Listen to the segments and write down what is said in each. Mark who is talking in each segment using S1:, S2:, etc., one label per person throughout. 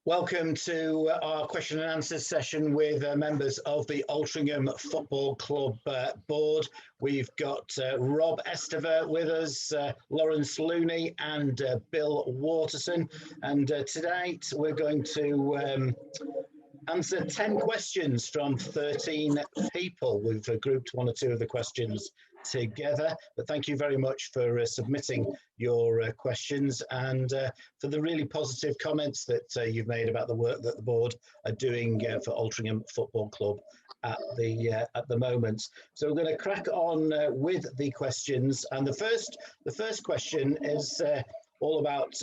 S1: Welcome to our question and answer session with members of the Altrincham Football Club board. We've got Rob Esteva with us, Lawrence Looney and Bill Waterson. And tonight we're going to answer 10 questions from 13 people. We've grouped one or two of the questions together, but thank you very much for submitting your questions and for the really positive comments that you've made about the work that the board are doing for Altrincham Football Club at the moment. So we're going to crack on with the questions, and the first question is all about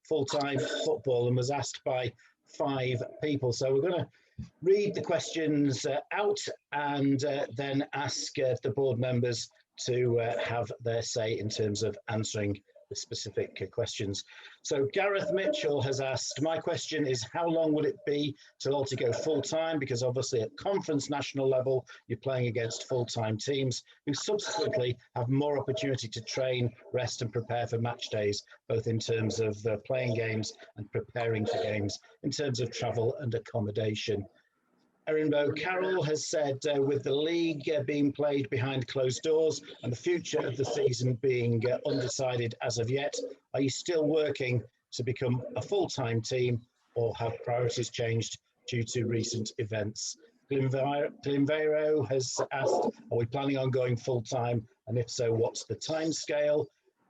S1: full-time football and was asked by 5 people. So we're going to read the questions out and then ask the board members to have their say in terms of answering the specific questions. So Gareth Mitchell has asked, my question is, how long will it be till Alti go full-time? Because obviously at conference national level, you're playing against full-time teams who subsequently have more opportunity to train, rest and prepare for match days, both in terms of playing games and preparing for games, in terms of travel and accommodation. Erinbo Carroll has said, with the league being played behind closed doors and the future of the season being undecided as of yet, are you still working to become a full-time team, or have priorities changed due to recent events? Glenveiro has asked, are we planning on going full-time, and if so, what's the timescale?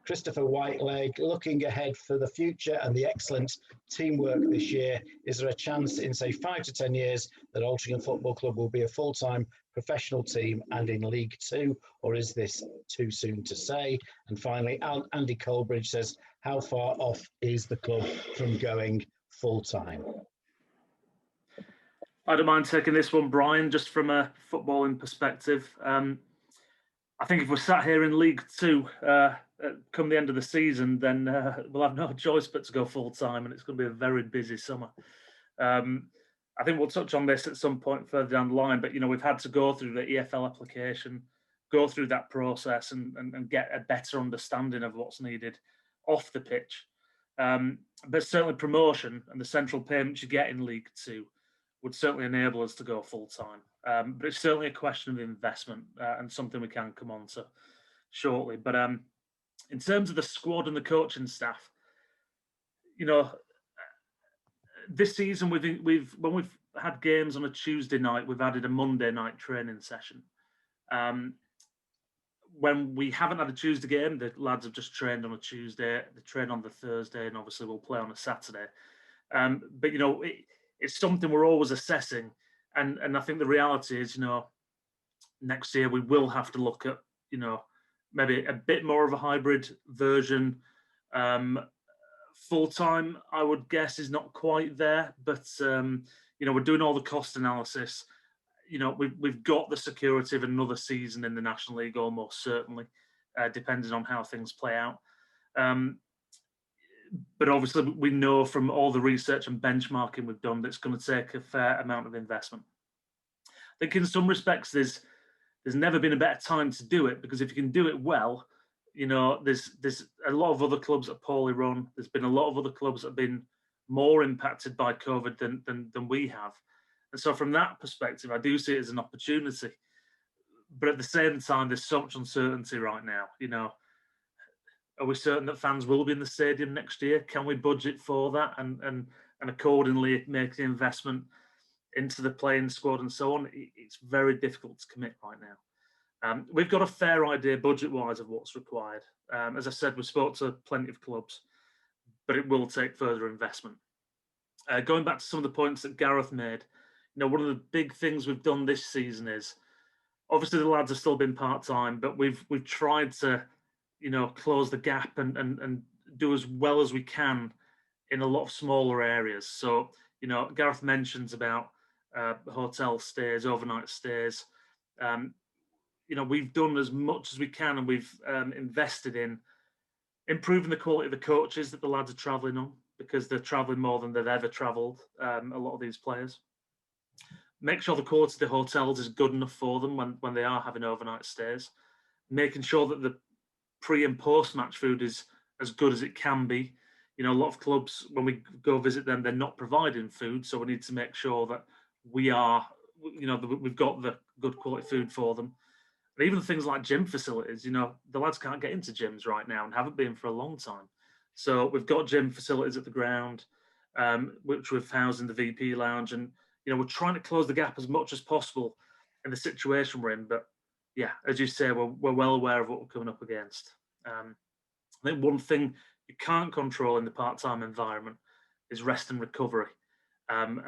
S1: Christopher Whiteleg, looking ahead for the future and the excellent teamwork this year, is there a chance in, say, 5 to 10 years that Altrincham Football Club will be a full-time professional team and in League Two, or is this too soon to say? And finally, Andy Colbridge says, how far off is the club from going full-time?
S2: I don't mind taking this one, Brian, just from a footballing perspective. I think if we're sat here in League Two come the end of the season, then we'll have no choice but to go full-time, and it's going to be a very busy summer. I think we'll touch on this at some point further down the line, but, you know, we've had to go through the EFL application, go through that process and get a better understanding of what's needed off the pitch. But certainly promotion and the central payments you get in League Two would certainly enable us to go full-time. But it's certainly a question of investment and something we can come on to shortly. But in terms of the squad and the coaching staff, you know, this season when we've had games on a Tuesday night, we've added a Monday night training session. When we haven't had a Tuesday game, the lads have just trained on a Tuesday, they train on the Thursday, and obviously we'll play on a Saturday. But, you know, it's something we're always assessing. And I think the reality is, you know, next year we will have to look at, you know, maybe a bit more of a hybrid version. Full-time, I would guess, is not quite there. But, you know, we're doing all the cost analysis. You know, we've got the security of another season in the National League, almost certainly, depending on how things play out. But obviously, we know from all the research and benchmarking we've done that it's going to take a fair amount of investment. I think in some respects, there's never been a better time to do it, because if you can do it well, you know, there's a lot of other clubs that are poorly run. There's been a lot of other clubs that have been more impacted by COVID than we have. And so from that perspective, I do see it as an opportunity. But at the same time, there's so much uncertainty right now. You know, are we certain that fans will be in the stadium next year? Can we budget for that and accordingly make the investment into the playing squad and so on? It's very difficult to commit right now. We've got a fair idea budget-wise of what's required. As I said, we spoke to plenty of clubs, but it will take further investment. Going back to some of the points that Gareth made, you know, one of the big things we've done this season is, obviously the lads have still been part-time, but we've tried to, you know, close the gap and do as well as we can in a lot of smaller areas. So, you know, Gareth mentions about hotel stays, overnight stays. You know, we've done as much as we can, and we've invested in improving the quality of the coaches that the lads are travelling on, because they're travelling more than they've ever travelled, a lot of these players. Make sure the quality of the hotels is good enough for them when they are having overnight stays. Making sure that the pre and post match food is as good as it can be. You know, a lot of clubs, when we go visit them, they're not providing food, so we need to make sure that we are, you know, we've got the good quality food for them. And even things like gym facilities, you know, the lads can't get into gyms right now and haven't been for a long time. So we've got gym facilities at the ground, which we've housed in the VP lounge, and you know, we're trying to close the gap as much as possible in the situation we're in. But yeah, as you say, we're well aware of what we're coming up against. I think one thing you can't control in the part-time environment is rest and recovery, and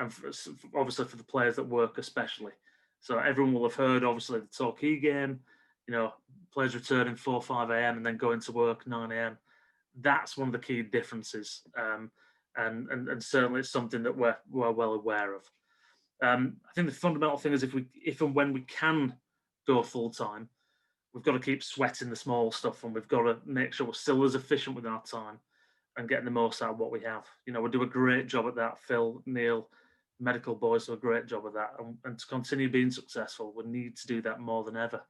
S2: obviously for the players that work especially. So everyone will have heard, obviously, the Torquay game, you know, players returning 4, 5 a.m. and then going to work 9 a.m. That's one of the key differences, and certainly it's something that we're well aware of. I think the fundamental thing is if and when we can go full time, we've got to keep sweating the small stuff, and we've got to make sure we're still as efficient with our time and getting the most out of what we have. You know, we do a great job at that. Phil, Neil, medical boys do a great job of that, and to continue being successful, we need to do that more than ever.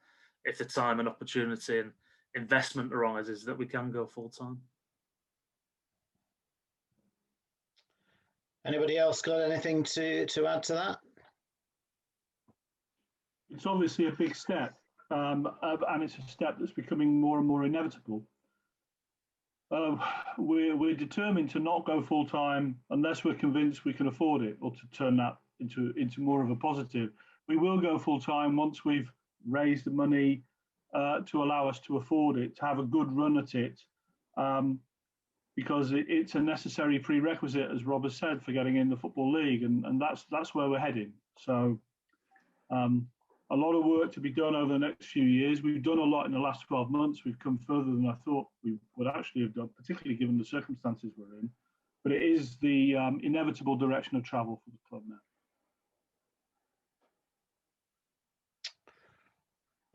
S2: If the time and opportunity and investment arises, that we can go full time.
S1: Anybody else got anything to add to that?
S3: It's obviously a big step, and it's a step that's becoming more and more inevitable. We're determined to not go full time unless we're convinced we can afford it, or to turn that into more of a positive. We will go full time once we've raised the money to allow us to afford it, to have a good run at it, because it's a necessary prerequisite, as Rob has said, for getting in the Football League, and that's where we're heading. So a lot of work to be done over the next few years. We've done a lot in the last 12 months. We've come further than I thought we would actually have done, particularly given the circumstances we're in. But it is the inevitable direction of travel for the club now.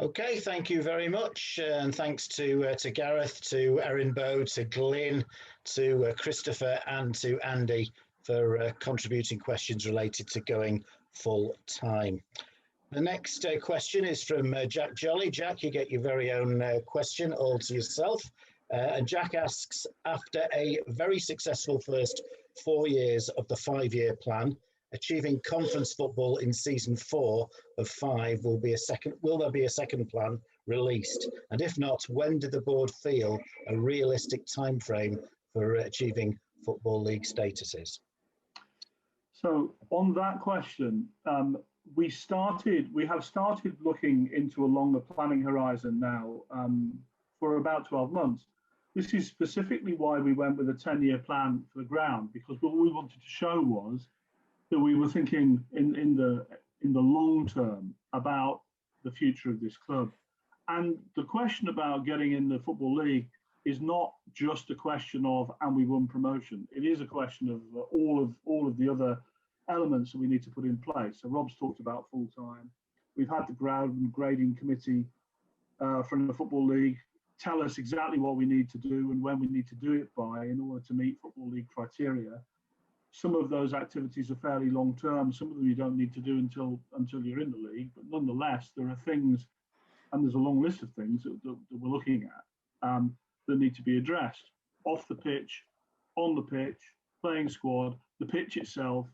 S1: Okay, thank you very much, and thanks to Gareth, to Erin Bow, to Glyn, to Christopher, and to Andy for contributing questions related to going full time. The next question is from Jack Jolly. Jack, you get your very own question all to yourself. And Jack asks, after a very successful first 4 years of the 5-year plan, achieving conference football in season 4 of 5, will there be a second plan released? And if not, when did the board feel a realistic time frame for achieving Football League statuses?
S3: So on that question, we have started looking into a longer planning horizon now for about 12 months. This is specifically why we went with a 10-year plan for the ground, because what we wanted to show was that we were thinking in the long term about the future of this club. And the question about getting in the Football League is not just a question of, and we won promotion. It is a question of all of the other elements that we need to put in place. So Rob's talked about full time. We've had the ground and grading committee from the Football League tell us exactly what we need to do and when we need to do it by in order to meet Football League criteria. Some of those activities are fairly long term. Some of them you don't need to do until you're in the league. But nonetheless, there are things, and there's a long list of things that we're looking at that need to be addressed. Off the pitch, on the pitch, playing squad, the pitch itself.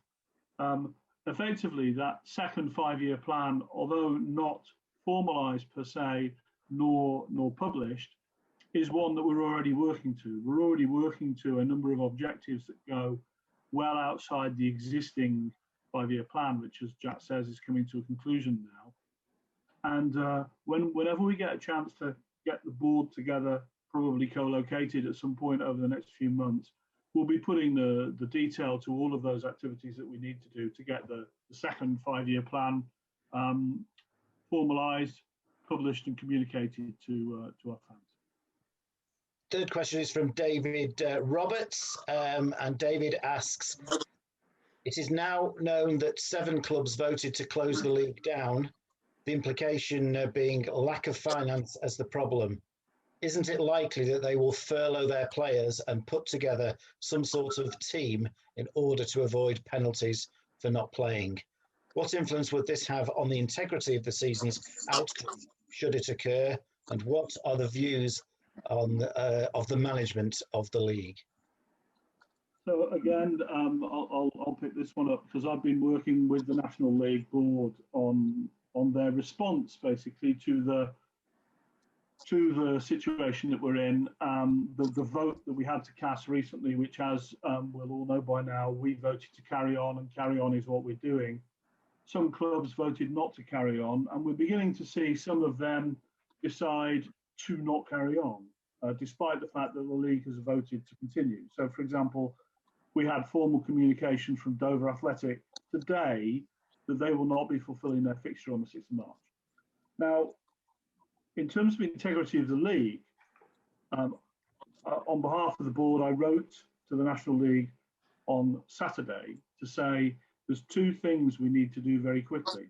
S3: Effectively, that second 5-year plan, although not formalised per se, nor published, is one that we're already working to. We're already working to a number of objectives that go well outside the existing 5-year plan, which, as Jack says, is coming to a conclusion now. And whenever we get a chance to get the board together, probably co-located at some point over the next few months, we'll be putting the detail to all of those activities that we need to do to get the second 5-year plan formalised, published and communicated to our fans.
S1: Third question is from David Roberts, and David asks, it is now known that 7 clubs voted to close the league down, the implication being lack of finance as the problem. Isn't it likely that they will furlough their players and put together some sort of team in order to avoid penalties for not playing? What influence would this have on the integrity of the season's outcome should it occur? And what are the views on of the management of the league?
S3: So again, I'll pick this one up because I've been working with the National League board on their response basically to the situation that we're in. The vote that we had to cast recently, which, as we'll all know by now, we voted to carry on, and carry on is what we're doing. Some clubs voted not to carry on, and we're beginning to see some of them decide to not carry on, despite the fact that the league has voted to continue. So, for example, we had formal communication from Dover Athletic today that they will not be fulfilling their fixture on the 6th of March. Now, in terms of integrity of the league, on behalf of the board, I wrote to the National League on Saturday to say there's two things we need to do very quickly.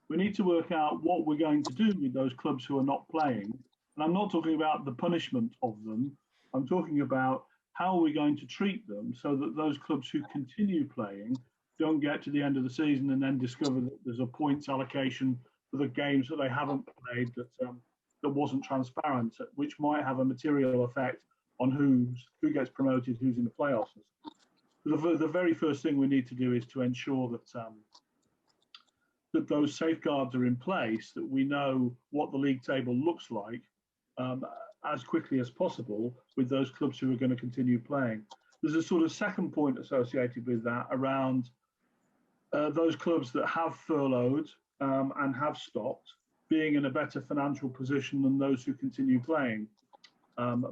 S3: We need to work out what we're going to do with those clubs who are not playing. And I'm not talking about the punishment of them. I'm talking about how are we going to treat them so that those clubs who continue playing don't get to the end of the season and then discover that there's a points allocation for the games that they haven't played that wasn't transparent, which might have a material effect on who gets promoted, who's in the playoffs. The very first thing we need to do is to ensure that those safeguards are in place, that we know what the league table looks like as quickly as possible with those clubs who are going to continue playing. There's a sort of second point associated with that around those clubs that have furloughed and have stopped being in a better financial position than those who continue playing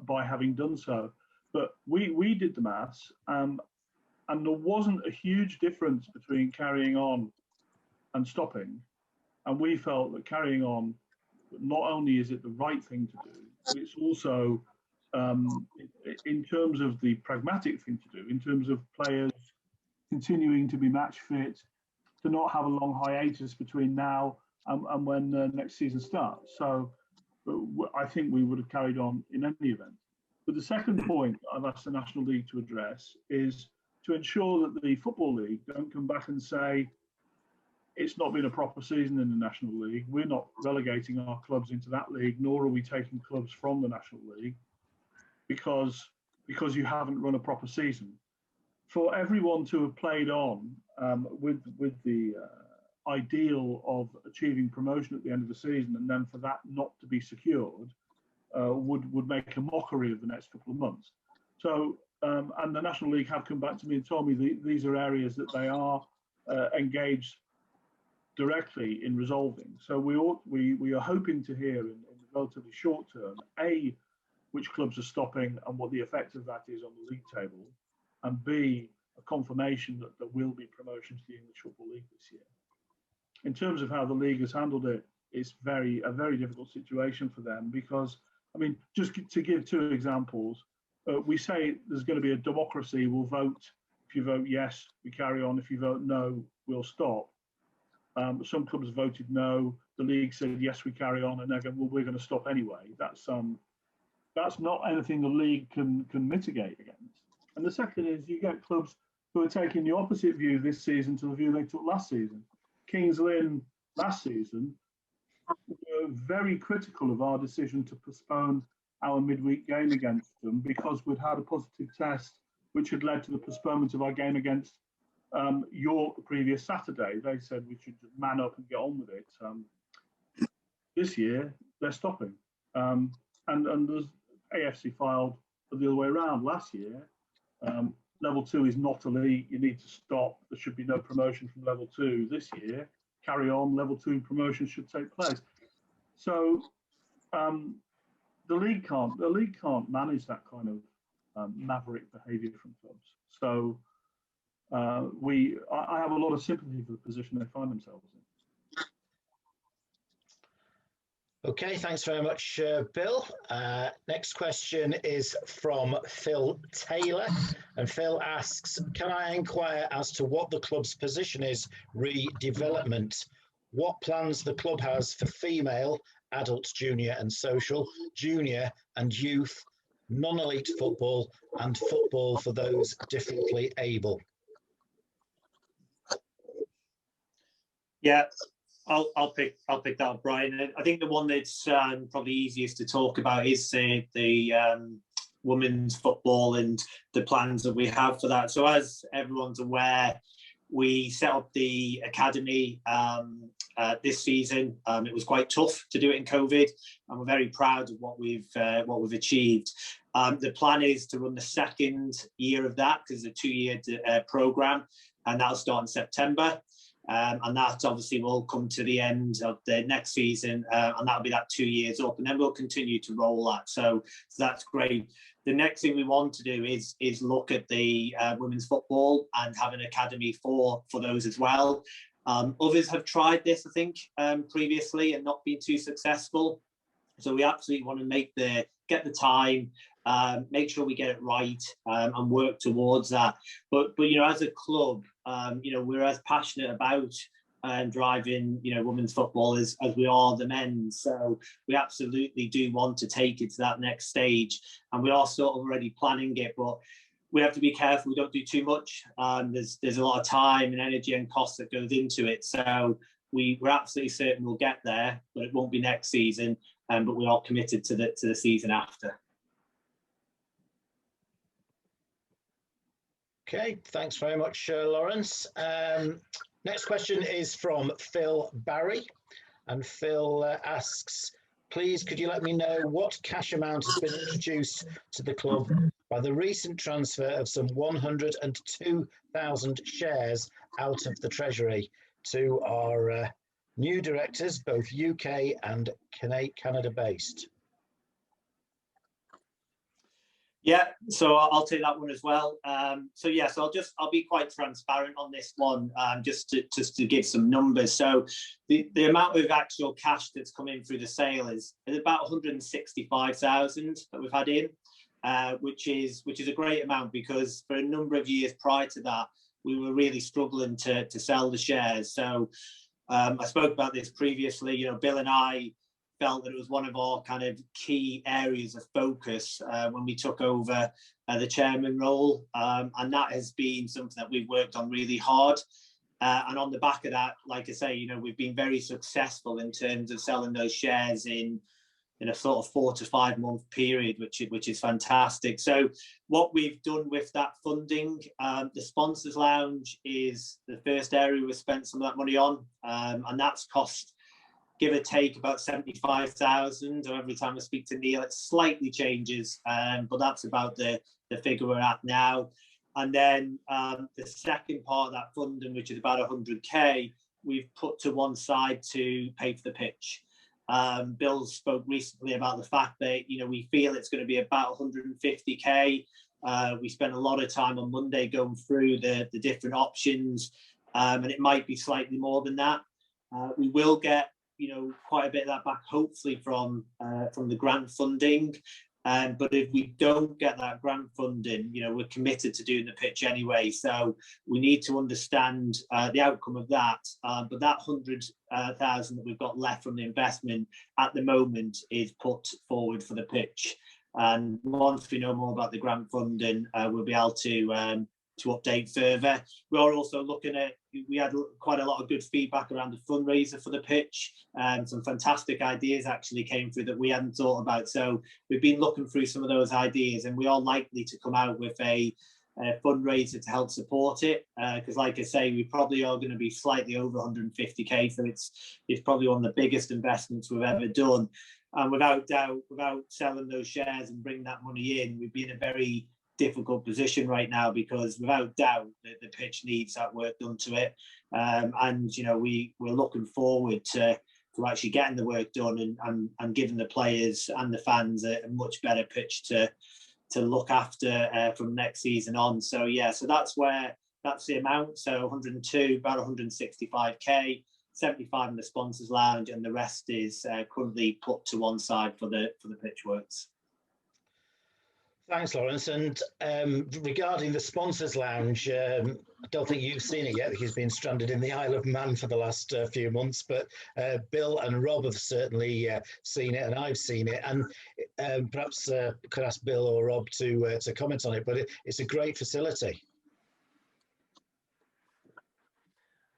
S3: by having done so. But we did the maths, and there wasn't a huge difference between carrying on and stopping. And we felt that carrying on, not only is it the right thing to do, but it's also, in terms of the pragmatic thing to do, in terms of players continuing to be match fit, to not have a long hiatus between now and when the next season starts. So I think we would have carried on in any event. But the second point I've asked the National League to address is to ensure that the Football League don't come back and say, it's not been a proper season in the National League. We're not relegating our clubs into that league, nor are we taking clubs from the National League because you haven't run a proper season. For everyone to have played on with the ideal of achieving promotion at the end of the season, and then for that not to be secured, would make a mockery of the next couple of months. So, and the National League have come back to me and told me these are areas that they are engaged directly in resolving. So we are hoping to hear in the relatively short term, A, which clubs are stopping and what the effect of that is on the league table, and B, a confirmation that there will be promotions to the English Football League this year. In terms of how the league has handled it, it's a very difficult situation for them because, I mean, just to give two examples, we say there's going to be a democracy, we'll vote. If you vote yes, we carry on. If you vote no, we'll stop. Some clubs voted no. The league said yes, we carry on, and they're going, well, we're going to stop anyway. That's not anything the league can mitigate against. And the second is you get clubs who are taking the opposite view this season to the view they took last season. Kings Lynn last season were very critical of our decision to postpone our midweek game against them because we'd had a positive test, which had led to the postponement of our game against York the previous Saturday. They said we should man up and get on with it. This year, they're stopping. And there's AFC filed the other way around. Last year, level 2 is not a league. You need to stop. There should be no promotion from level 2 this year. Carry on. Level 2 promotion should take place. So the league can't manage that kind of maverick behaviour from clubs. So I have a lot of sympathy for the position they find themselves in.
S1: Okay, thanks very much, Bill. Next question is from Phil Taylor. And Phil asks, can I inquire as to what the club's position is redevelopment? What plans the club has for female, adult, junior and social, junior and youth, non-elite football and football for those differently able?
S4: Yeah. I'll pick that up, Brian. I think the one that's probably easiest to talk about is the women's football and the plans that we have for that. So as everyone's aware, we set up the academy this season. It was quite tough to do it in COVID, and we're very proud of what we've achieved. The plan is to run the second year of that, because it's a 2-year programme, and that'll start in September. And that obviously will come to the end of the next season, and that'll be that 2 years up, and then we'll continue to roll that. So that's great. The next thing we want to do is look at the women's football and have an academy for those as well. Others have tried this, I think, previously and not been too successful. So we absolutely want to get the time, make sure we get it right, and work towards that. But you know, as a club, you know, we're as passionate about driving, you know, women's football as we are the men's. So we absolutely do want to take it to that next stage, and we are sort of already planning it, but we have to be careful we don't do too much. There's a lot of time and energy and cost that goes into it. So we're absolutely certain we'll get there, but it won't be next season. But we are committed to the season after.
S1: Okay, thanks very much, Lawrence. Next question is from Phil Barry, and Phil asks, please could you let me know what cash amount has been introduced to the club by the recent transfer of some 102,000 shares out of the Treasury to our new directors, both UK and Canada based?
S4: Yeah, so I'll take that one as well. So yes, I'll be quite transparent on this one, just to give some numbers. So the amount of actual cash that's come in through the sale is about 165,000 that we've had in, which is a great amount, because for a number of years prior to that, we were really struggling to sell the shares. So I spoke about this previously. You know, Bill and I felt that it was one of our kind of key areas of focus when we took over the chairman role, and that has been something that we've worked on really hard. And on the back of that, like I say, you know, we've been very successful in terms of selling those shares in a sort of 4 to 5 month period, which is fantastic. So what we've done with that funding, the sponsors lounge is the first area we've spent some of that money on, and that's cost, give or take, about 75,000. Or every time I speak to Neil, it slightly changes, but that's about the figure we're at now. And then the second part of that funding, which is about 100k, we've put to one side to pay for the pitch. Bill spoke recently about the fact that, you know, we feel it's going to be about 150k. We spent a lot of time on Monday going through the different options, and it might be slightly more than that. We will get, you know, quite a bit of that back, hopefully from the grant funding. But if we don't get that grant funding, you know, we're committed to doing the pitch anyway. So we need to understand the outcome of that. But that 100,000 that we've got left from the investment at the moment is put forward for the pitch. And once we know more about the grant funding, we'll be able to update further. We are also looking at, we had quite a lot of good feedback around the fundraiser for the pitch, and some fantastic ideas actually came through that we hadn't thought about. So we've been looking through some of those ideas, and we are likely to come out with a fundraiser to help support it, because like I say, we probably are going to be slightly over 150k, so it's probably one of the biggest investments we've ever done. And without doubt, without selling those shares and bringing that money in, we'd be in a very difficult position right now, because without doubt the pitch needs that work done to it, and you know, we're looking forward to actually getting the work done and giving the players and the fans a much better pitch to look after from next season on. So yeah, so that's the amount. So 102, about 165k, 75 in the sponsors lounge, and the rest is currently put to one side for the pitch works.
S1: Thanks, Lawrence. And regarding the sponsors lounge, I don't think you've seen it yet, because he's been stranded in the Isle of Man for the last few months, but Bill and Rob have certainly seen it, and I've seen it. And perhaps could ask Bill or Rob to comment on it, but it's a great facility.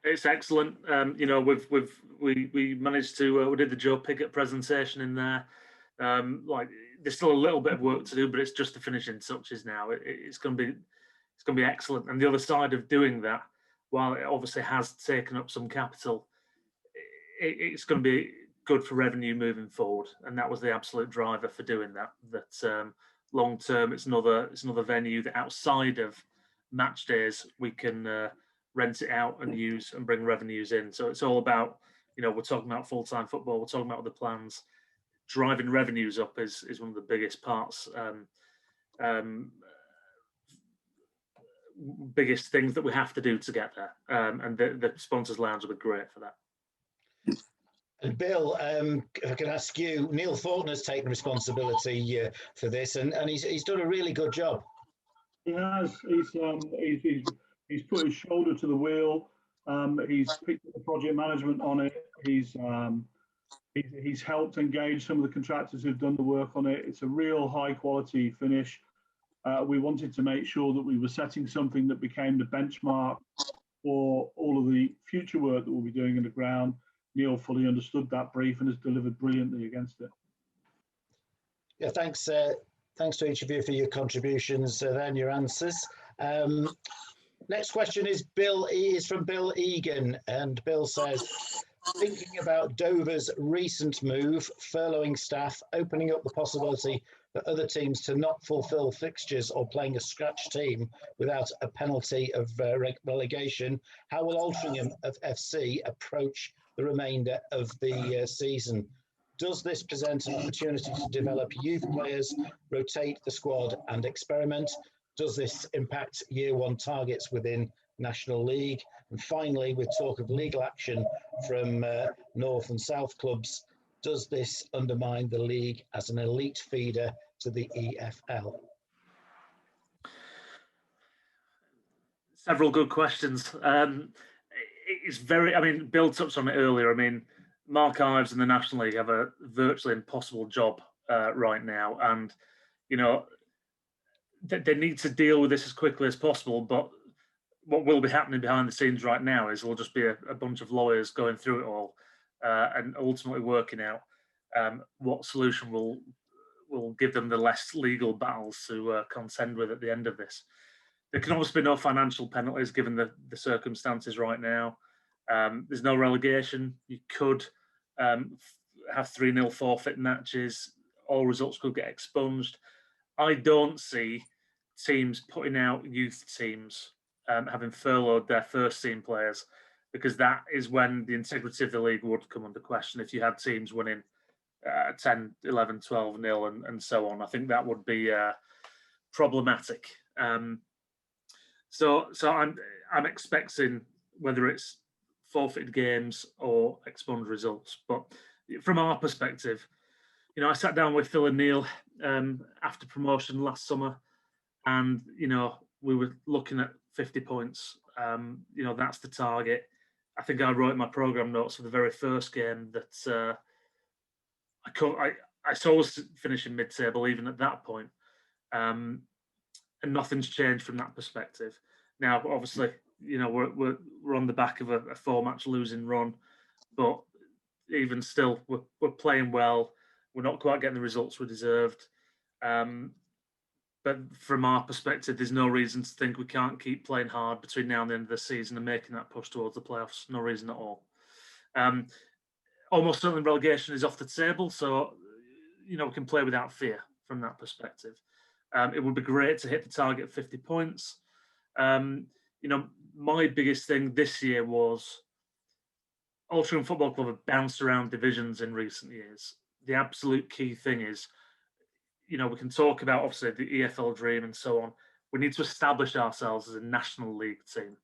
S2: It's excellent. You know, we managed to we did the Joe Piggott presentation in there. Like, there's still a little bit of work to do, but it's just the finishing touches now. It's going to be excellent. And the other side of doing that, while it obviously has taken up some capital, it's going to be good for revenue moving forward. And that was the absolute driver for doing that. That long term, it's another venue that outside of match days we can rent it out and use and bring revenues in. So it's all about, we're talking about full-time football, we're talking about the plans. Driving revenues up is one of the biggest parts, biggest things that we have to do to get there. And the sponsors lounge will be great for that.
S1: And Bill, if I can ask you, Neil Faulkner's taken responsibility for this, and he's done a really good job.
S3: He has. He's put his shoulder to the wheel. He's picked up the project management on it. He's helped engage some of the contractors who've done the work on it. It's a real high quality finish. We wanted to make sure that we were setting something that became the benchmark for all of the future work that we'll be doing in the ground. Neil fully understood that brief and has delivered brilliantly against it.
S1: Yeah, thanks to each of you for your contributions and your answers. Next question is from Bill Egan, and Bill says, thinking about Dover's recent move, furloughing staff, opening up the possibility for other teams to not fulfil fixtures or playing a scratch team without a penalty of relegation, how will Altrincham of FC approach the remainder of the season? Does this present an opportunity to develop youth players, rotate the squad and experiment? Does this impact year one targets within National League? And finally, with talk of legal action from North and South clubs, does this undermine the league as an elite feeder to the EFL?
S2: Several good questions. It's Bill touched on it earlier. Mark Ives and the National League have a virtually impossible job right now, and they need to deal with this as quickly as possible. But what will be happening behind the scenes right now is we'll just be a bunch of lawyers going through it all and ultimately working out what solution will give them the less legal battles to contend with at the end of this. There can obviously be no financial penalties given the circumstances right now. There's no relegation. You could have 3-0 forfeit matches. All results could get expunged. I don't see teams putting out youth teams having furloughed their first team players, because that is when the integrity of the league would come under question. If you had teams winning 10, 11, 12-0 and so on, I think that would be problematic. So I'm expecting, whether it's forfeited games or expunged results. But from our perspective, I sat down with Phil and Neil after promotion last summer, and we were looking at 50 points. That's the target. I think I wrote in my programme notes for the very first game that I saw us finishing mid-table even at that point. And nothing's changed from that perspective. Now, obviously, we're on the back of a 4-match losing run, but even still, we're playing well. We're not quite getting the results we deserved. But from our perspective, there's no reason to think we can't keep playing hard between now and the end of the season and making that push towards the playoffs. No reason at all. Almost certainly relegation is off the table, so we can play without fear from that perspective. It would be great to hit the target of 50 points. My biggest thing this year was Altrincham Football Club have bounced around divisions in recent years. The absolute key thing is, we can talk about obviously the EFL dream and so on. We need to establish ourselves as a National League team.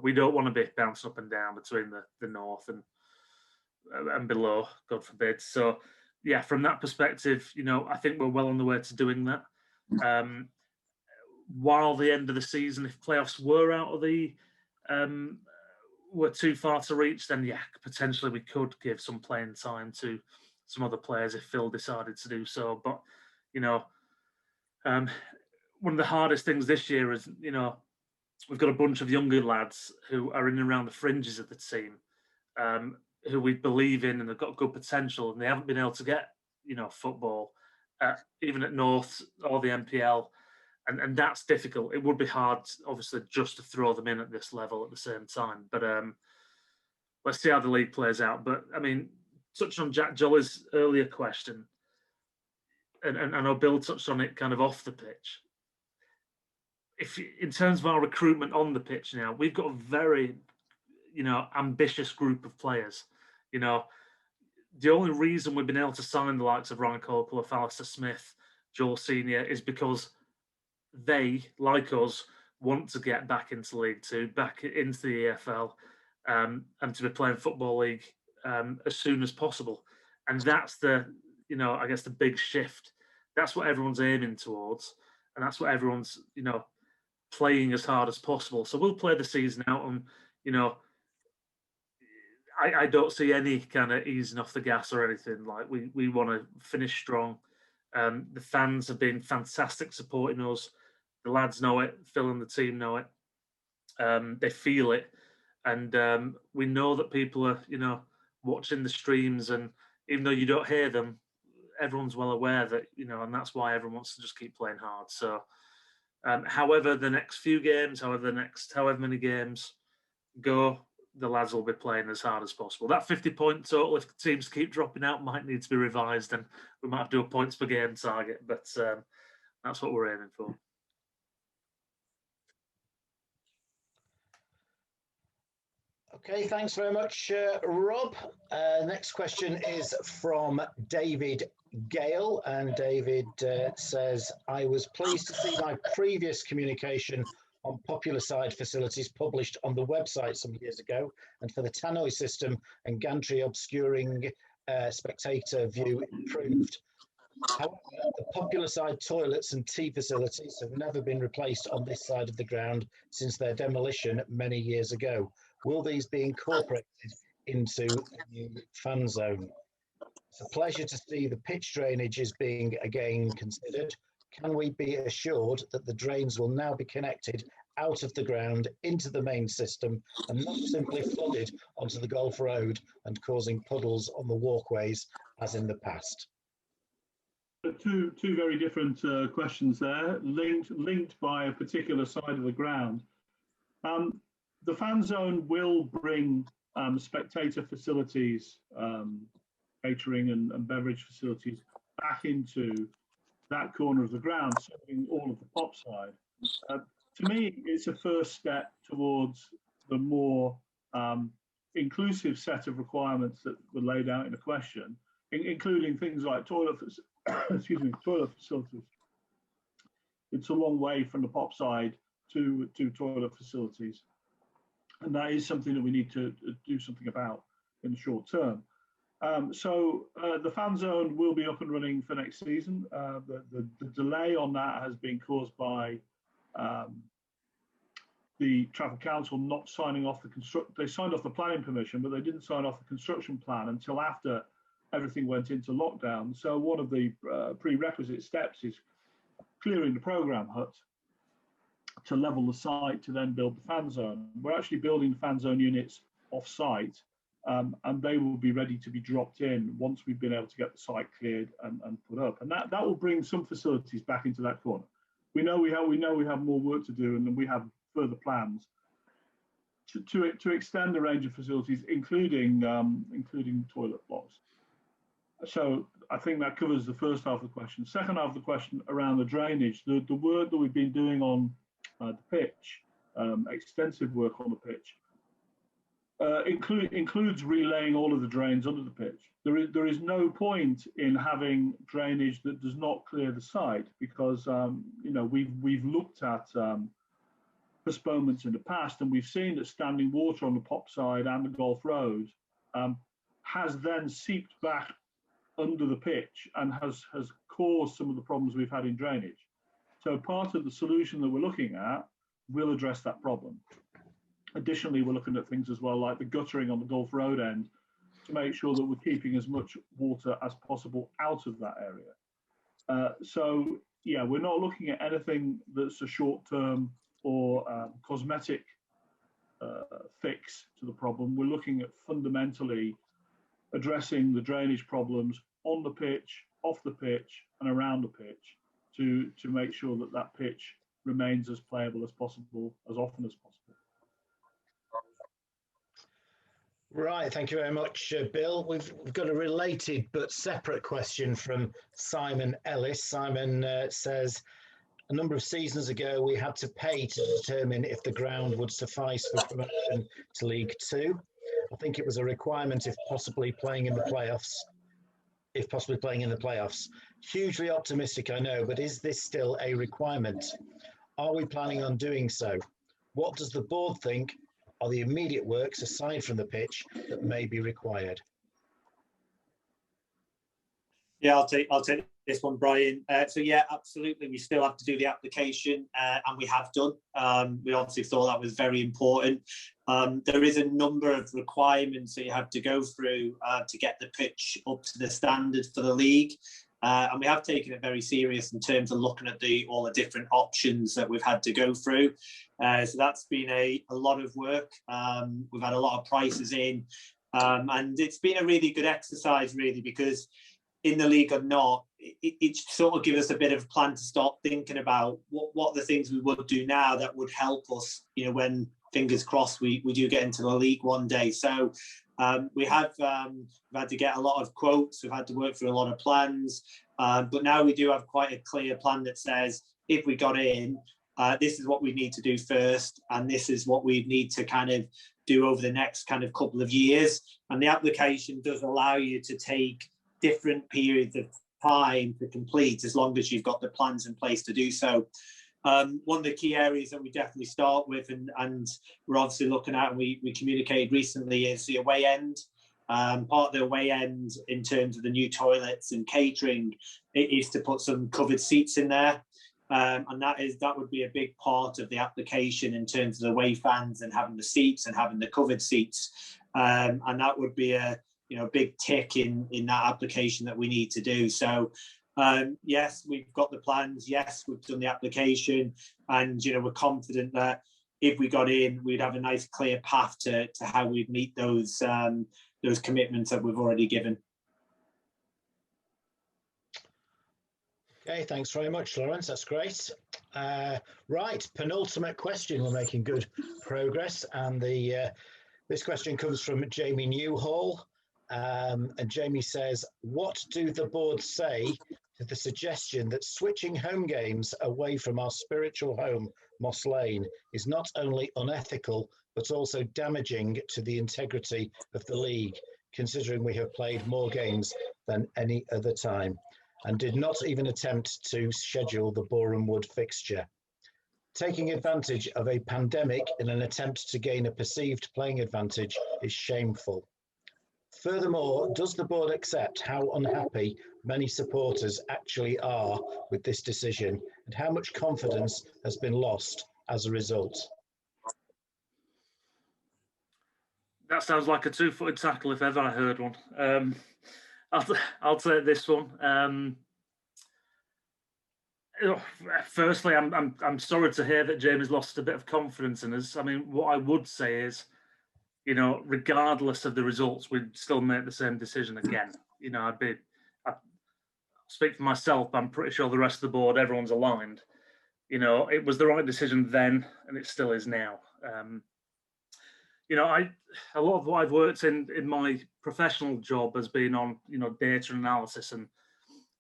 S2: We don't want to be bouncing up and down between the north and below, God forbid. So, yeah, from that perspective, I think we're well on the way to doing that. While the end of the season, if playoffs were out of were too far to reach, then yeah, potentially we could give some playing time to some other players if Phil decided to do so. But one of the hardest things this year is we've got a bunch of younger lads who are in and around the fringes of the team, who we believe in and have got good potential, and they haven't been able to get football. even at North or the NPL, and that's difficult. It would be hard, obviously, just to throw them in at this level at the same time. But let's see how the league plays out. But I mean, touching on Jack Jolly's earlier question, and I know Bill touched on it kind of off the pitch. If in terms of our recruitment on the pitch now, we've got a very, ambitious group of players. The only reason we've been able to sign the likes of Ryan Coppola, Alistair Smith, Joel Senior is because they, like us, want to get back into League Two, back into the EFL, and to be playing Football League as soon as possible. And that's the, I guess the big shift. That's what everyone's aiming towards, and that's what everyone's, playing as hard as possible. So we'll play the season out, and I don't see any kind of easing off the gas or anything. Like we want to finish strong. The fans have been fantastic supporting us. The lads know it. Phil and the team know it. They feel it, and we know that people are, watching the streams. And even though you don't hear them, everyone's well aware that, and that's why everyone wants to just keep playing hard. So, however the next few games, however many games go, the lads will be playing as hard as possible. That 50-point total, if teams keep dropping out, might need to be revised, and we might have to do a points per game target. But that's what we're aiming for.
S1: Okay, thanks very much, Rob. Next question is from David Gale, and David says, I was pleased to see my previous communication on popular side facilities published on the website some years ago, and for the tannoy system and gantry obscuring spectator view improved. However, the popular side toilets and tea facilities have never been replaced on this side of the ground since their demolition many years ago. Will these be incorporated into the new fan zone? It's a pleasure to see the pitch drainage is being again considered. Can we be assured that the drains will now be connected out of the ground into the main system and not simply flooded onto the Golf Road and causing puddles on the walkways as in the past?
S3: Two very different questions there, linked by a particular side of the ground. The fan zone will bring spectator facilities, catering and beverage facilities back into that corner of the ground, serving all of the pop side. To me, it's a first step towards the more inclusive set of requirements that were laid out in the question, including things like toilet facilities. It's a long way from the pop side to toilet facilities, and that is something that we need to do something about in the short term. So the fan zone will be up and running for next season. The delay on that has been caused by the Trafford Council not signing off they signed off the planning permission, but they didn't sign off the construction plan until after everything went into lockdown. So one of the prerequisite steps is clearing the programme hut to level the site to then build the fan zone. We're actually building fan zone units off-site, and they will be ready to be dropped in once we've been able to get the site cleared and put up. And that will bring some facilities back into that corner. We know we have more work to do, and we have further plans to extend the range of facilities, including toilet blocks. So I think that covers the first half of the question. Second half of the question around the drainage, the work that we've been doing on the pitch, extensive work on the pitch, includes relaying all of the drains under the pitch. There is no point in having drainage that does not clear the site, because we've looked at postponements in the past, and we've seen that standing water on the pop side and the Golf Road has then seeped back under the pitch and has caused some of the problems we've had in drainage. So part of the solution that we're looking at will address that problem. Additionally, we're looking at things as well, like the guttering on the Golf Road end, to make sure that we're keeping as much water as possible out of that area. So yeah, we're not looking at anything that's a short-term or cosmetic fix to the problem. We're looking at fundamentally addressing the drainage problems on the pitch, off the pitch, and around the pitch to make sure that that pitch remains as playable as possible, as often as possible.
S1: Right, thank you very much, Bill. We've got a related but separate question from Simon Ellis. Simon says, a number of seasons ago, we had to pay to determine if the ground would suffice for promotion to League Two. I think it was a requirement if possibly playing in the playoffs. Hugely optimistic, I know, but is this still a requirement? Are we planning on doing so? What does the board think are the immediate works aside from the pitch that may be required?
S4: Yeah, I'll take this one, Brian. So yeah, absolutely, we still have to do the application, and we have done. We obviously thought that was very important. There is a number of requirements that you have to go through to get the pitch up to the standard for the league. And we have taken it very serious in terms of looking at all the different options that we've had to go through. So that's been a lot of work. We've had a lot of prices in, and it's been a really good exercise, really, because in the league or not, it sort of gives us a bit of a plan to start thinking about what the things we would do now that would help us, you know, when, fingers crossed, we do get into the league one day. So we've had to get a lot of quotes, we've had to work through a lot of plans, but now we do have quite a clear plan that says, if we got in, this is what we need to do first, and this is what we need to kind of do over the next kind of couple of years. And the application does allow you to take different periods of time to complete, as long as you've got the plans in place to do so. One of the key areas that we definitely start with, and we're obviously looking at, and we communicated recently, is the away end. Part of the away end, in terms of the new toilets and catering, it is to put some covered seats in there. And that would be a big part of the application in terms of the away fans and having the seats and having the covered seats. And that would be a big tick in that application that we need to do. So yes, we've got the plans. Yes, we've done the application, and we're confident that if we got in, we'd have a nice clear path to how we'd meet those commitments that we've already given.
S1: Okay, thanks very much, Lawrence. That's great. Right, penultimate question. We're making good progress, and this question comes from Jamie Newhall. And Jamie says, what do the board say to the suggestion that switching home games away from our spiritual home, Moss Lane, is not only unethical, but also damaging to the integrity of the league, considering we have played more games than any other time, and did not even attempt to schedule the Boreham Wood fixture? Taking advantage of a pandemic in an attempt to gain a perceived playing advantage is shameful. Furthermore, does the board accept how unhappy many supporters actually are with this decision, and how much confidence has been lost as a result?
S2: That sounds like a two-footed tackle if ever I heard one. I'll take this one. Firstly, I'm sorry to hear that Jamie's lost a bit of confidence in us. I mean, what I would say is, regardless of the results, we'd still make the same decision again. I speak for myself, but I'm pretty sure the rest of the board, everyone's aligned. It was the right decision then, and it still is now. A lot of what I've worked in my professional job has been on, data analysis, and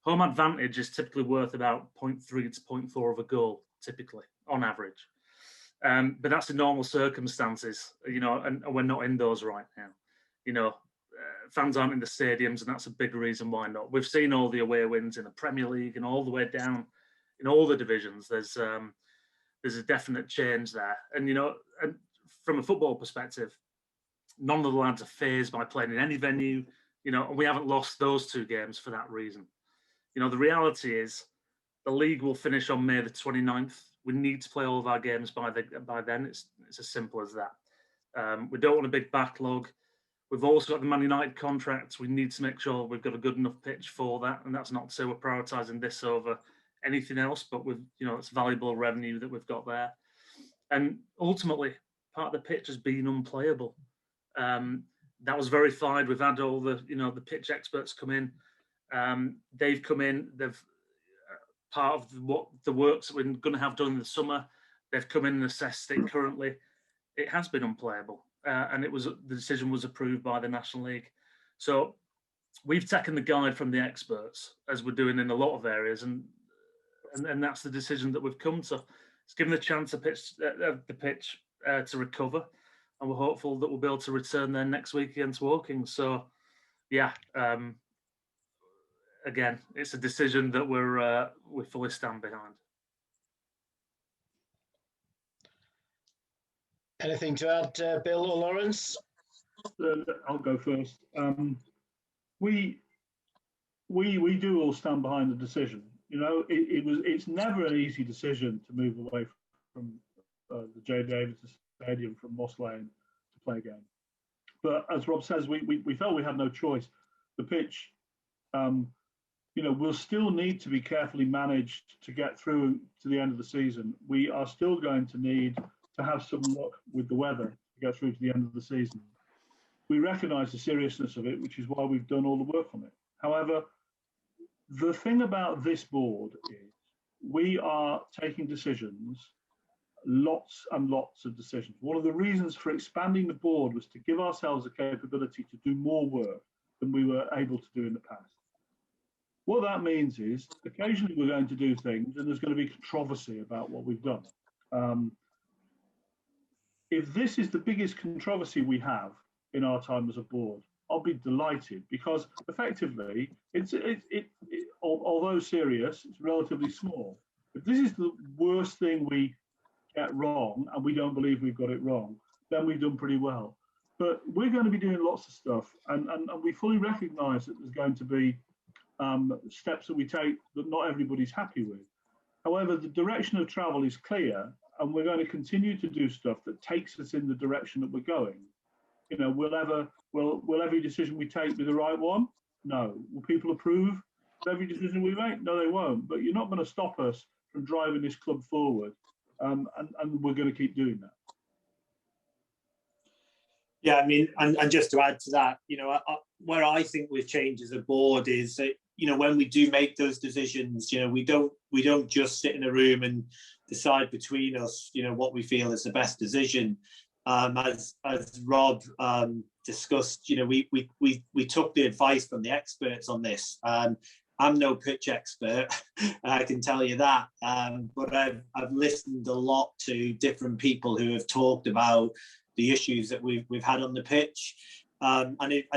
S2: home advantage is typically worth about 0.3 to 0.4 of a goal, typically, on average. But that's in normal circumstances, and we're not in those right now. Fans aren't in the stadiums, and that's a big reason why not. We've seen all the away wins in the Premier League and all the way down in all the divisions. There's a definite change there, and and from a football perspective, none of the lads are fazed by playing in any venue. And we haven't lost those two games for that reason. The reality is, the league will finish on May the 29th. We need to play all of our games by then. It's as simple as that. We don't want a big backlog. We've also got the Man United contract. We need to make sure we've got a good enough pitch for that. And that's not to say we're prioritising this over anything else, but it's valuable revenue that we've got there. And ultimately, part of the pitch has been unplayable. That was verified. We've had all the pitch experts come in. They've come in. part of what the works that we're going to have done in the summer. They've come in and assessed it currently. It has been unplayable, and the decision was approved by the National League. So we've taken the guide from the experts, as we're doing in a lot of areas, and that's the decision that we've come to. It's given the chance the pitch to recover, and we're hopeful that we'll be able to return there next week against Woking. So, yeah, again, it's a decision that we fully stand behind.
S1: Anything to add, Bill or Lawrence?
S3: I'll go first. We do all stand behind the decision. You know, it's never an easy decision to move away from the J. Davidson Stadium from Moss Lane to play a game. But as Rob says, we felt we had no choice. The pitch, you know, will still need to be carefully managed to get through to the end of the season. We are still going to need to have some luck with the weather to get through to the end of the season. We recognise the seriousness of it, which is why we've done all the work on it. However, the thing about this board is we are taking decisions, lots and lots of decisions. One of the reasons for expanding the board was to give ourselves the capability to do more work than we were able to do in the past. What that means is occasionally we're going to do things and there's going to be controversy about what we've done. If this is the biggest controversy we have in our time as a board, I'll be delighted, because effectively, although serious, it's relatively small. If this is the worst thing we get wrong, and we don't believe we've got it wrong, then we've done pretty well. But we're going to be doing lots of stuff, and we fully recognise that there's going to be steps that we take that not everybody's happy with. However, the direction of travel is clear, and we're going to continue to do stuff that takes us in the direction that we're going. You know, will every decision we take be the right one? No. Will people approve of every decision we make? No, they won't. But you're not going to stop us from driving this club forward, and we're going to keep doing that.
S4: Yeah, I mean, and just to add to that, you know, where I think we've changed as a board is that, you know, when we do make those decisions, you know, we don't just sit in a room and decide between us, you know, what we feel is the best decision. As Rob discussed, you know, we took the advice from the experts on this. I'm no pitch expert, I can tell you that, but I've listened a lot to different people who have talked about the issues that we've had on the pitch. I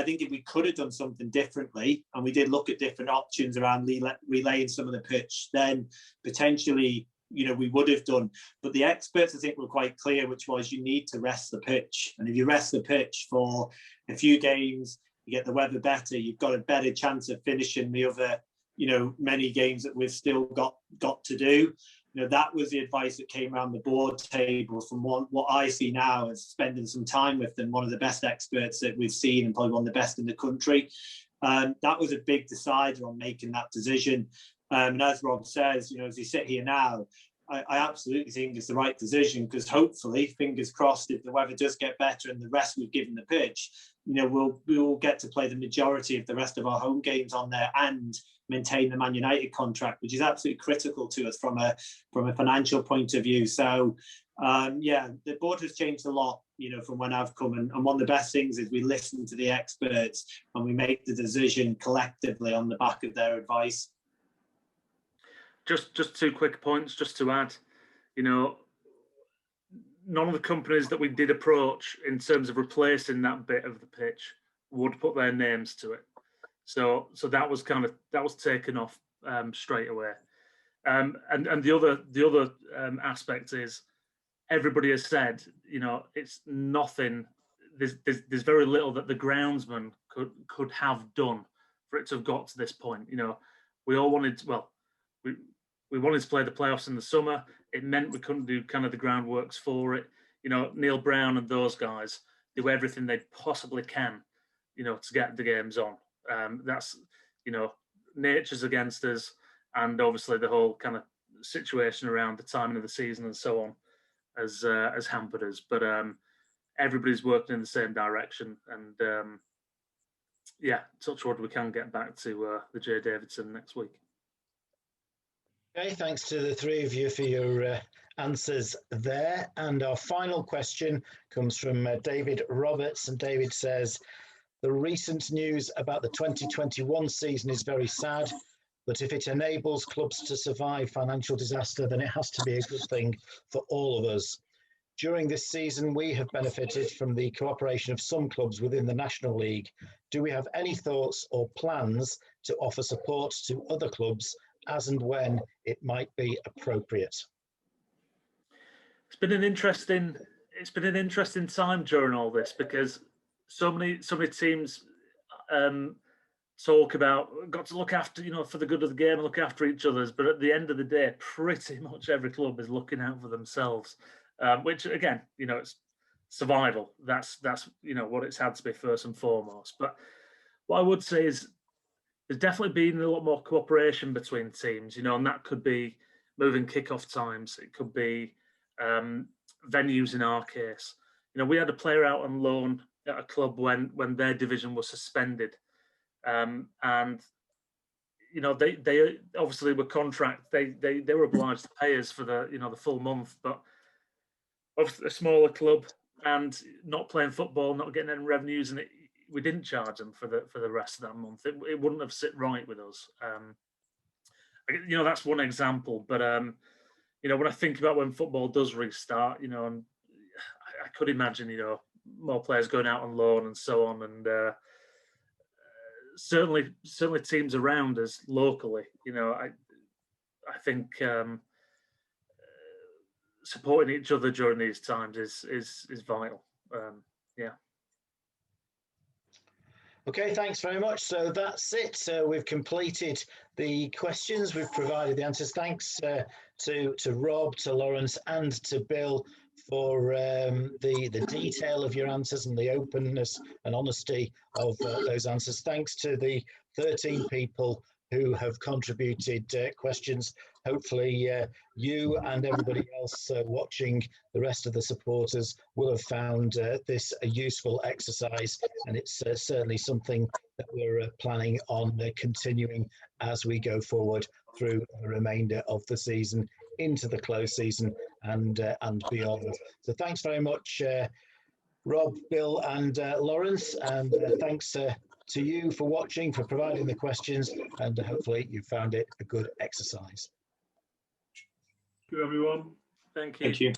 S4: think if we could have done something differently, and we did look at different options around relaying some of the pitch, then potentially, you know, we would have done. But the experts, I think, were quite clear, which was you need to rest the pitch. And if you rest the pitch for a few games, you get the weather better, you've got a better chance of finishing the other, you know, many games that we've still got to do. You know, that was the advice that came around the board table from what I see now as spending some time with them, one of the best experts that we've seen and probably one of the best in the country. That was a big decider on making that decision. And as Rob says, you know, as we sit here now, I absolutely think it's the right decision, because hopefully, fingers crossed, if the weather does get better and the rest we've given the pitch, you know, we'll get to play the majority of the rest of our home games on there and maintain the Man United contract, which is absolutely critical to us from a financial point of view. So, yeah, the board has changed a lot, you know, from when I've come. And one of the best things is we listen to the experts and we make the decision collectively on the back of their advice.
S2: Just 2 quick points just to add. You know, none of the companies that we did approach in terms of replacing that bit of the pitch would put their names to it. So that was taken off straight away. And the other aspect is, everybody has said, you know, it's nothing. There's very little that the groundsman could have done for it to have got to this point. You know, we all wanted, well, we wanted to play the playoffs in the summer. It meant we couldn't do kind of the groundworks for it. You know, Neil Brown and those guys do everything they possibly can, you know, to get the games on. That's, you know, nature's against us, and obviously the whole kind of situation around the timing of the season and so on has hampered us. But everybody's working in the same direction, and yeah, touch wood, we can get back to the J. Davidson next week.
S1: Okay, thanks to the three of you for your answers there. And our final question comes from David Roberts. And David says, the recent news about the 2021 season is very sad, but if it enables clubs to survive financial disaster, then it has to be a good thing for all of us. During this season, we have benefited from the cooperation of some clubs within the National League. Do we have any thoughts or plans to offer support to other clubs as and when it might be appropriate?
S2: It's been an interesting time during all this, because so many teams talk about got to look after, for the good of the game and look after each other's, but at the end of the day, pretty much every club is looking out for themselves, which again, it's survival. That's what it's had to be first and foremost. But what I would say is there's definitely been a lot more cooperation between teams, and that could be moving kickoff times. It could be venues in our case. We had a player out on loan at a club when their division was suspended. And they obviously were contract. They were obliged to pay us for the full month, but obviously a smaller club and not playing football, not getting any revenues, and we didn't charge them for the rest of that month. It wouldn't have sit right with us. That's one example. But when I think about when football does restart, and I could imagine more players going out on loan and so on, and certainly teams around us locally. I think supporting each other during these times is vital. Yeah.
S1: Okay, thanks very much. So that's it. We've completed the questions. We've provided the answers. Thanks to Rob, to Lawrence, and to Bill for the detail of your answers and the openness and honesty of those answers. Thanks to the 13 people who have contributed questions. Hopefully you and everybody else watching, the rest of the supporters, will have found this a useful exercise, and it's certainly something that we're planning on continuing as we go forward through the remainder of the season into the close season and beyond. So thanks very much, Rob, Bill, and Lawrence, and thanks to you for watching, for providing the questions, and hopefully you found it a good exercise.
S3: Thank you, everyone.
S2: Thank you.
S4: Thank you.